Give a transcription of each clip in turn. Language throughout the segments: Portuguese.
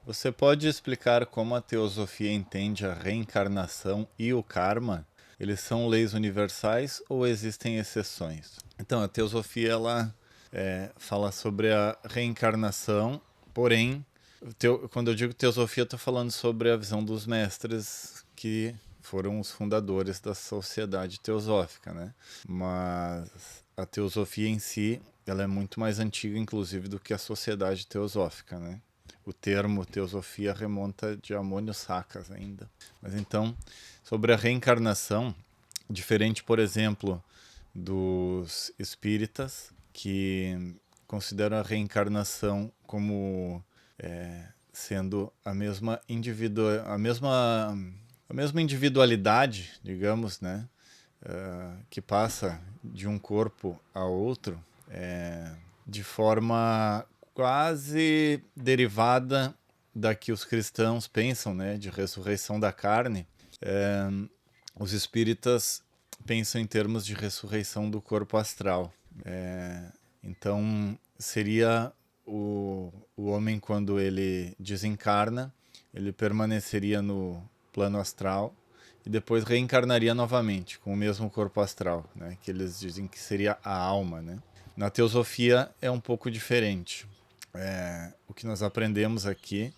Você pode explicar como a teosofia entende a reencarnação e o karma? Eles são leis universais ou existem exceções? Então, a teosofia ela fala sobre a reencarnação, porém, quando eu digo teosofia, eu estou falando sobre a visão dos mestres que foram os fundadores da sociedade teosófica, né? Mas a teosofia em si, ela é muito mais antiga, inclusive, do que a sociedade teosófica, né? O termo teosofia remonta de Ammônio Sacas ainda. Mas então, sobre a reencarnação, diferente, por exemplo, dos espíritas, que consideram a reencarnação como sendo a mesma individualidade, digamos, né, que passa de um corpo a outro, de forma quase derivada da que os cristãos pensam, né, de ressurreição da carne. É, os espíritas pensam em termos de ressurreição do corpo astral. Então, seria o homem, quando ele desencarna, ele permaneceria no plano astral e depois reencarnaria novamente com o mesmo corpo astral, né? Que eles dizem que seria a alma, né? Na teosofia é um pouco diferente. O que nós aprendemos aqui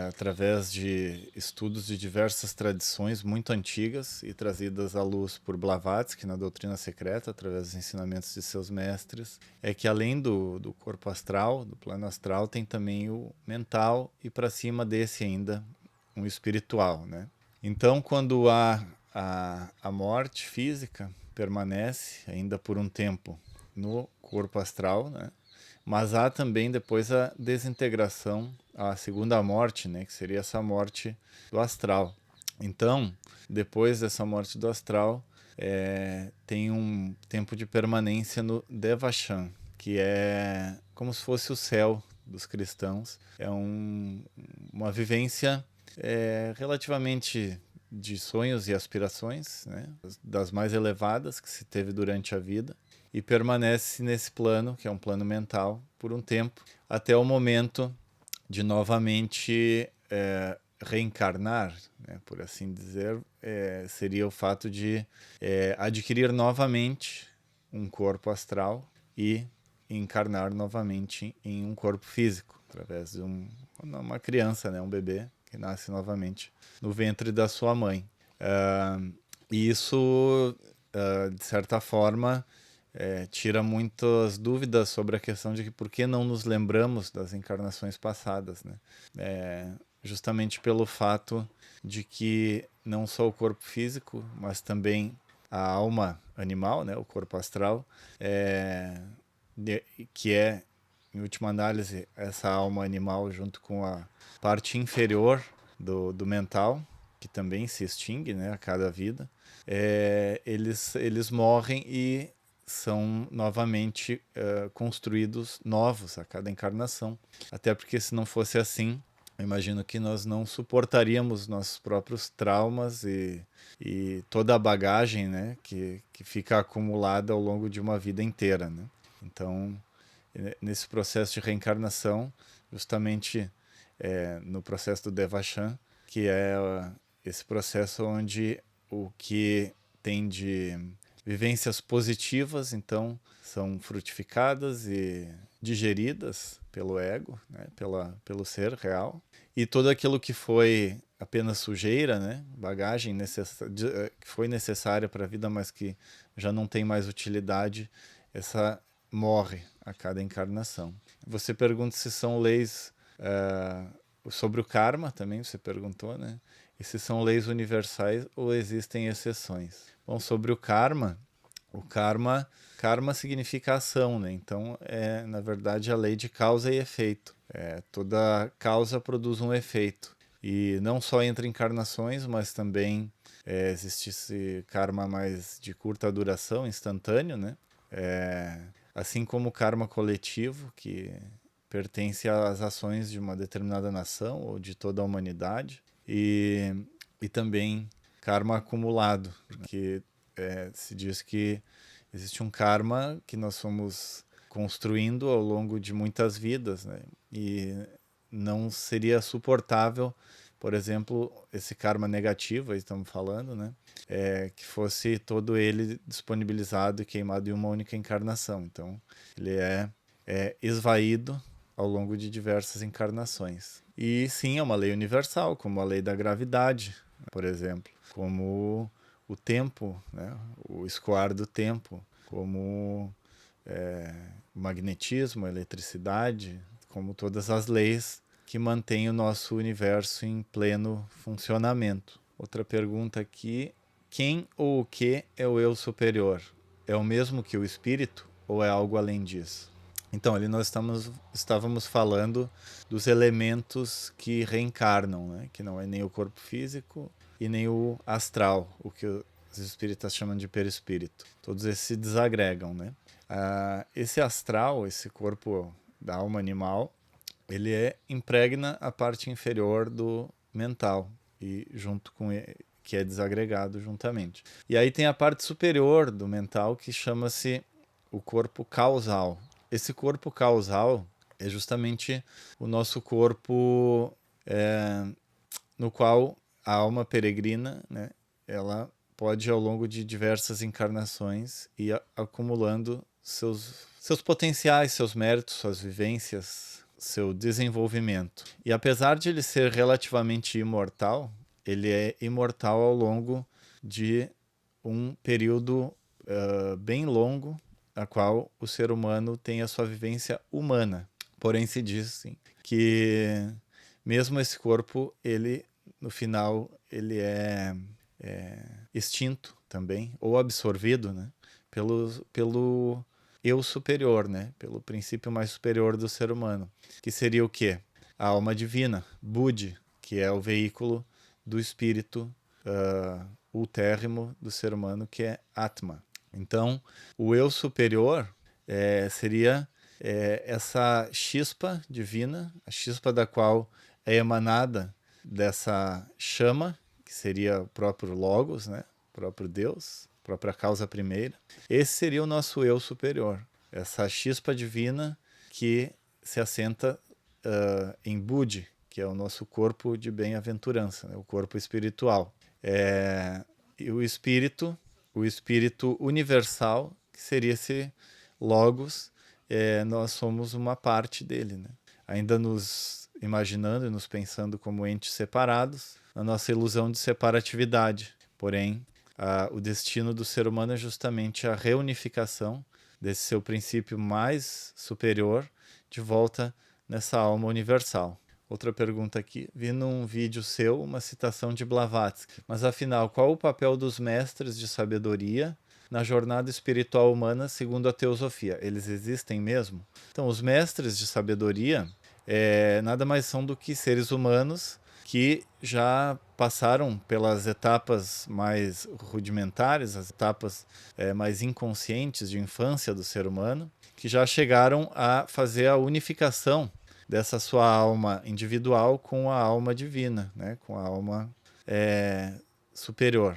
através de estudos de diversas tradições muito antigas e trazidas à luz por Blavatsky na Doutrina Secreta, através dos ensinamentos de seus mestres, é que além do corpo astral, do plano astral, tem também o mental e para cima desse ainda um espiritual, né? Então, quando há a morte física, permanece ainda por um tempo no corpo astral, né? Mas há também depois a desintegração, a segunda morte, né, que seria essa morte do astral. Então, depois dessa morte do astral, tem um tempo de permanência no Devachan, que é como se fosse o céu dos cristãos. Uma vivência relativamente de sonhos e aspirações, né, das mais elevadas que se teve durante a vida, e permanece nesse plano, que é um plano mental, por um tempo, até o momento de novamente reencarnar, né, por assim dizer, seria o fato de adquirir novamente um corpo astral e encarnar novamente em um corpo físico, através de uma criança, né, um bebê que nasce novamente no ventre da sua mãe. E isso, de certa forma, tira muitas dúvidas sobre a questão de que por que não nos lembramos das encarnações passadas, né? Justamente pelo fato de que não só o corpo físico, mas também a alma animal, né, o corpo astral, que é, em última análise, essa alma animal junto com a parte inferior do mental, que também se extingue, né, a cada vida, eles morrem e são novamente construídos novos a cada encarnação. Até porque, se não fosse assim, eu imagino que nós não suportaríamos nossos próprios traumas e toda a bagagem, né, que fica acumulada ao longo de uma vida inteira, né? Então, nesse processo de reencarnação, justamente no processo do Devachan, que é esse processo onde o que tem de vivências positivas, então, são frutificadas e digeridas pelo ego, né, pelo ser real, e tudo aquilo que foi apenas sujeira, né, bagagem que foi necessária para a vida, mas que já não tem mais utilidade, essa morre a cada encarnação. Você pergunta se são leis sobre o karma também, você perguntou, né? E se são leis universais ou existem exceções. Bom, sobre o karma significa ação, né? Então, na verdade, a lei de causa e efeito. Toda causa produz um efeito. E não só entre encarnações, mas também existe esse karma mais de curta duração, instantâneo, né? Assim como o karma coletivo, que pertence às ações de uma determinada nação ou de toda a humanidade, e também karma acumulado, porque se diz que existe um karma que nós fomos construindo ao longo de muitas vidas, né? E não seria suportável, por exemplo, esse karma negativo, aí estamos falando, né? Que fosse todo ele disponibilizado e queimado em uma única encarnação. Então, ele é esvaído ao longo de diversas encarnações. E sim, é uma lei universal, como a lei da gravidade, por exemplo, como o tempo, né? O escoar do tempo, como o magnetismo, a eletricidade, como todas as leis que mantêm o nosso universo em pleno funcionamento. Outra pergunta aqui: quem ou o que é o eu superior? É o mesmo que o espírito ou é algo além disso? Então, ali nós estávamos falando dos elementos que reencarnam, né? Que não é nem o corpo físico e nem o astral, o que os espíritas chamam de perispírito. Todos esses se desagregam, né? Esse astral, esse corpo da alma animal, ele impregna a parte inferior do mental e junto com ele, que é desagregado juntamente. E aí tem a parte superior do mental que chama-se o corpo causal. Esse corpo causal é justamente o nosso corpo no qual a alma peregrina, né, ela pode ao longo de diversas encarnações ir acumulando seus potenciais, seus méritos, suas vivências, seu desenvolvimento. E apesar de ele ser relativamente imortal, ele é imortal ao longo de um período bem longo, a qual o ser humano tem a sua vivência humana. Porém, se diz assim, que mesmo esse corpo, ele no final, ele é extinto também, ou absorvido, né, pelo eu superior, né, pelo princípio mais superior do ser humano, que seria o quê? A alma divina, Budi, que é o veículo do espírito ultérrimo do ser humano, que é Atma. Então, o eu superior seria essa chispa divina, a chispa da qual é emanada dessa chama, que seria o próprio Logos, né? O próprio Deus, a própria causa primeira. Esse seria o nosso eu superior, essa chispa divina que se assenta em Budi, que é o nosso corpo de bem-aventurança, né? O corpo espiritual. E o espírito universal, que seria esse Logos, nós somos uma parte dele, né? Ainda nos imaginando e nos pensando como entes separados, na nossa ilusão de separatividade. Porém, o destino do ser humano é justamente a reunificação desse seu princípio mais superior de volta nessa alma universal. Outra pergunta aqui. Vi num vídeo seu uma citação de Blavatsky. Mas afinal, qual o papel dos mestres de sabedoria na jornada espiritual humana segundo a teosofia? Eles existem mesmo? Então, os mestres de sabedoria nada mais são do que seres humanos que já passaram pelas etapas mais rudimentares, as etapas mais inconscientes de infância do ser humano, que já chegaram a fazer a unificação dessa sua alma individual com a alma divina, né? Com a alma superior.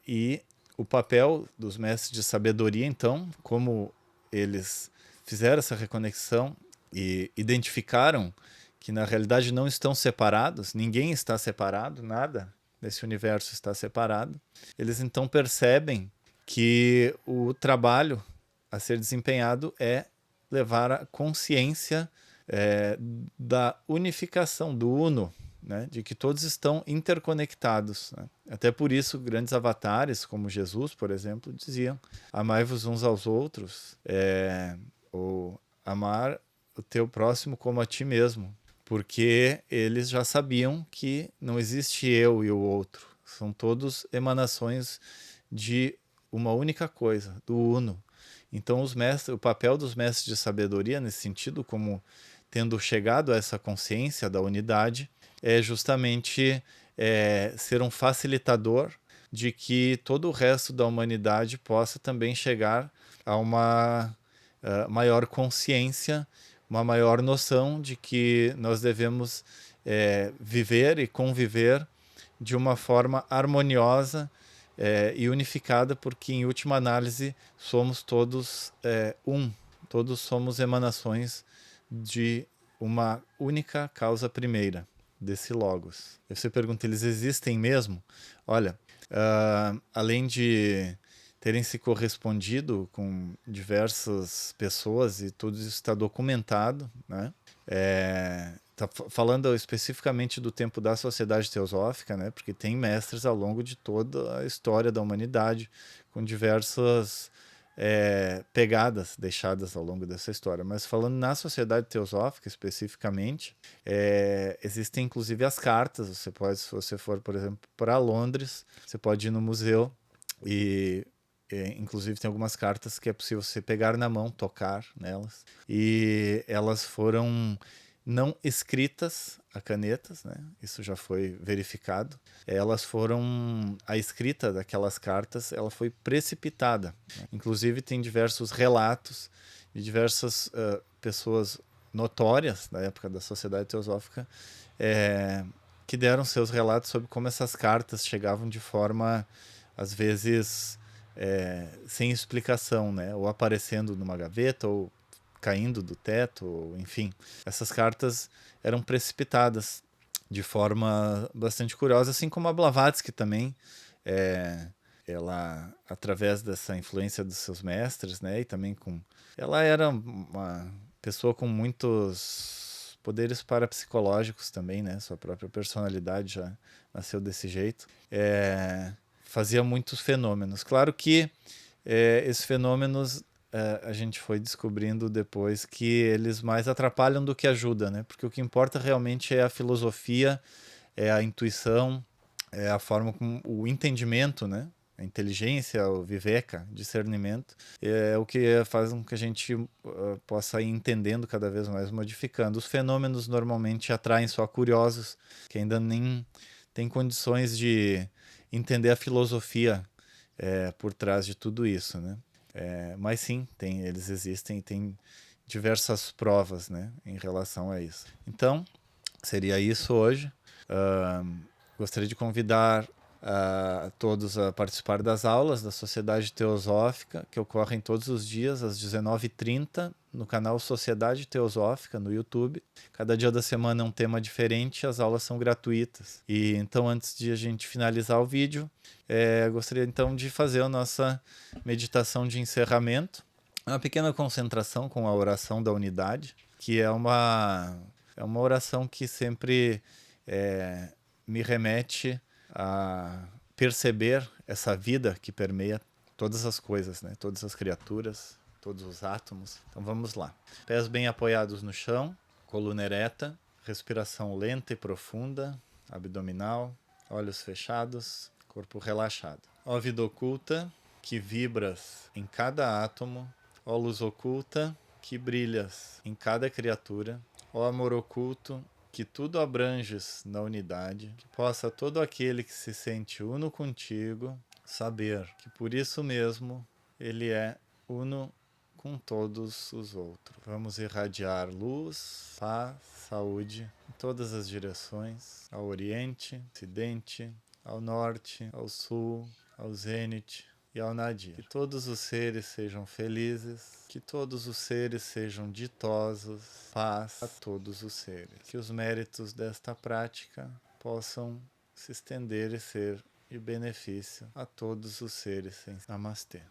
E o papel dos mestres de sabedoria, então, como eles fizeram essa reconexão e identificaram que na realidade não estão separados, ninguém está separado, nada nesse universo está separado, eles então percebem que o trabalho a ser desempenhado é levar a consciência da unificação, do uno, né? De que todos estão interconectados, né? Até por isso grandes avatares como Jesus, por exemplo, diziam: amai-vos uns aos outros, ou amar o teu próximo como a ti mesmo, porque eles já sabiam que não existe eu e o outro, são todos emanações de uma única coisa, do uno. Então o papel dos mestres de sabedoria nesse sentido, como tendo chegado a essa consciência da unidade, é justamente ser um facilitador de que todo o resto da humanidade possa também chegar a uma maior consciência, uma maior noção de que nós devemos viver e conviver de uma forma harmoniosa e unificada, porque em última análise somos todos todos somos emanações de uma única causa primeira desse logos. Aí você pergunta, eles existem mesmo? Olha, além de terem se correspondido com diversas pessoas e tudo isso está documentado, né? Falando especificamente do tempo da Sociedade Teosófica, né? Porque tem mestres ao longo de toda a história da humanidade com diversas pegadas deixadas ao longo dessa história. Mas falando na Sociedade Teosófica especificamente, existem inclusive as cartas. Você pode, se você for, por exemplo, para Londres, você pode ir no museu e inclusive tem algumas cartas que é possível você pegar na mão, tocar nelas. E elas foram não escritas a canetas, né? Isso já foi verificado. Elas foram, a escrita daquelas cartas, ela foi precipitada. Inclusive tem diversos relatos de diversas pessoas notórias da época da Sociedade Teosófica que deram seus relatos sobre como essas cartas chegavam de forma, às vezes, sem explicação, né? Ou aparecendo numa gaveta, ou caindo do teto, ou, enfim. Essas cartas eram precipitadas de forma bastante curiosa, assim como a Blavatsky também, ela, através dessa influência dos seus mestres, né, e também ela era uma pessoa com muitos poderes parapsicológicos também, né, sua própria personalidade já nasceu desse jeito, fazia muitos fenômenos. Claro que esses fenômenos a gente foi descobrindo depois que eles mais atrapalham do que ajudam, né? Porque o que importa realmente é a filosofia, é a intuição, é a forma como o entendimento, né? A inteligência, o viveka, discernimento, é o que faz com que a gente possa ir entendendo cada vez mais, modificando. Os fenômenos normalmente atraem só curiosos, que ainda nem têm condições de entender a filosofia por trás de tudo isso, né? Mas sim, eles existem e tem diversas provas, né, em relação a isso. Então, seria isso hoje. Gostaria de convidar todos a participar das aulas da Sociedade Teosófica, que ocorrem todos os dias às 19h30 no canal Sociedade Teosófica no YouTube. Cada dia da semana é um tema diferente, as aulas são gratuitas. E então, antes de a gente finalizar o vídeo, gostaria então de fazer a nossa meditação de encerramento, uma pequena concentração com a oração da unidade, que é uma oração que sempre me remete a perceber essa vida que permeia todas as coisas, né? Todas as criaturas, todos os átomos. Então vamos lá. Pés bem apoiados no chão, coluna ereta, respiração lenta e profunda, abdominal, olhos fechados, corpo relaxado. Ó vida oculta, que vibras em cada átomo, ó luz oculta, que brilhas em cada criatura, ó amor oculto, que tudo abranges na unidade, que possa todo aquele que se sente uno contigo saber que por isso mesmo ele é uno com todos os outros. Vamos irradiar luz, paz, saúde em todas as direções, ao oriente, ocidente, ao norte, ao sul, ao zênite e ao nadir. Que todos os seres sejam felizes, que todos os seres sejam ditosos, paz a todos os seres. Que os méritos desta prática possam se estender e ser de benefício a todos os seres. Namastê.